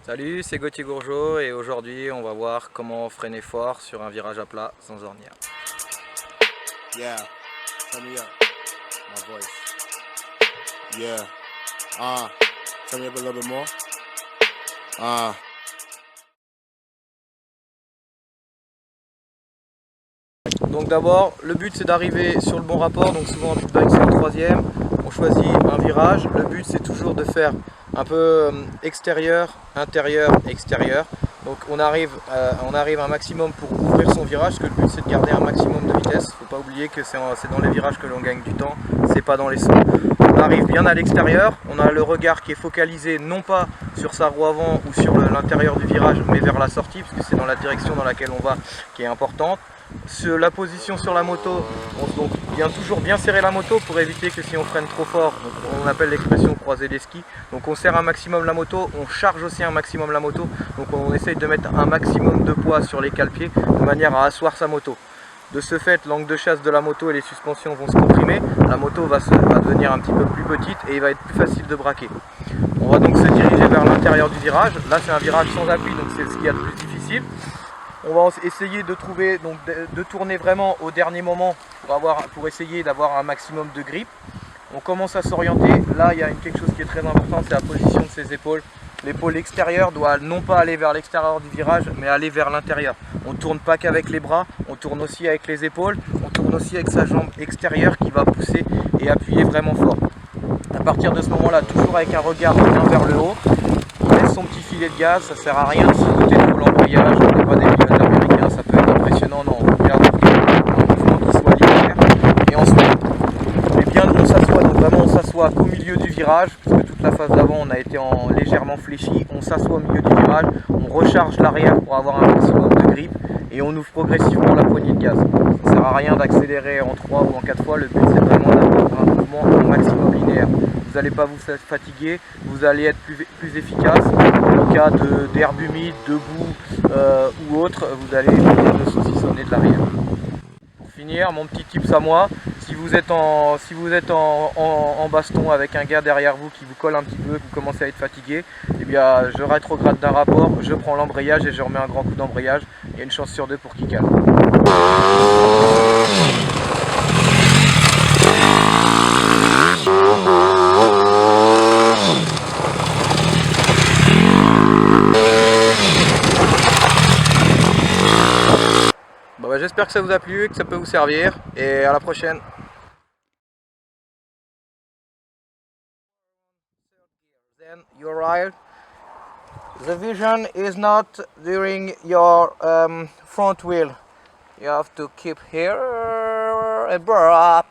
Salut, c'est Gauthier Gourgeot et aujourd'hui on va voir comment freiner fort sur un virage à plat sans ornière. Yeah, turn me up, my voice. Yeah, turn me up a little bit more. Donc d'abord, le but c'est d'arriver sur le bon rapport, donc souvent en pit bike c'est le troisième. On choisit un virage, le but c'est toujours de faire un peu extérieur, intérieur, extérieur. Donc on arrive un maximum pour ouvrir son virage, parce que le but c'est de garder un maximum de vitesse. Il ne faut pas oublier que c'est dans les virages que l'on gagne du temps, c'est pas dans les sauts. On arrive bien à l'extérieur, on a le regard qui est focalisé non pas sur sa roue avant ou sur l'intérieur du virage, mais vers la sortie, parce que c'est dans la direction dans laquelle on va qui est importante. La position sur la moto, on vient toujours bien serrer la moto pour éviter que si on freine trop fort, on appelle l'expression croiser les skis, donc on serre un maximum la moto, on charge aussi un maximum la moto, donc on essaye de mettre un maximum de poids sur les cale-pieds de manière à asseoir sa moto. De ce fait, l'angle de chasse de la moto et les suspensions vont se comprimer, la moto va devenir un petit peu plus petite et il va être plus facile de braquer. On va donc se diriger vers l'intérieur du virage, là c'est un virage sans appui, donc c'est ce qu'il y a de plus difficile. On va essayer de trouver, donc de tourner vraiment au dernier moment pour essayer d'avoir un maximum de grip. On commence à s'orienter. Là, il y a quelque chose qui est très important, c'est la position de ses épaules. L'épaule extérieure doit non pas aller vers l'extérieur du virage, mais aller vers l'intérieur. On ne tourne pas qu'avec les bras, on tourne aussi avec les épaules, on tourne aussi avec sa jambe extérieure qui va pousser et appuyer vraiment fort. À partir de ce moment-là, toujours avec un regard bien vers le haut, il laisse son petit filet de gaz, ça ne sert à rien de sauter trop l'embrayage, on n'est pas des pilotes américains, ça peut être impressionnant, non, on regarde un mouvement qui soit linéaire, et ensuite, on s'assoit, donc vraiment on s'assoit qu'au milieu du virage, puisque toute la phase d'avant on a été légèrement fléchi, on s'assoit au milieu du virage, on recharge l'arrière pour avoir un maximum de grip, et on ouvre progressivement la poignée de gaz. Ça ne sert à rien d'accélérer en 3 ou en 4 fois, le but c'est vraiment d'avoir un mouvement au maximum linéaire. Vous n'allez pas vous fatiguer, vous allez être plus efficace. En cas d'herbe humide, de boue ou autre, vous allez ne saucissonner de l'arrière. Pour finir, mon petit tips à moi, si vous êtes en baston avec un gars derrière vous qui vous colle un petit peu, que vous commencez à être fatigué, eh bien je rétrograde d'un rapport, je prends l'embrayage et je remets un grand coup d'embrayage. Il y a une chance sur deux pour qu'il cale. J'espère que ça vous a plu et que ça peut vous servir, et à la prochaine. Then you arrive. The vision is not during your front wheel. You have to keep here and burr up.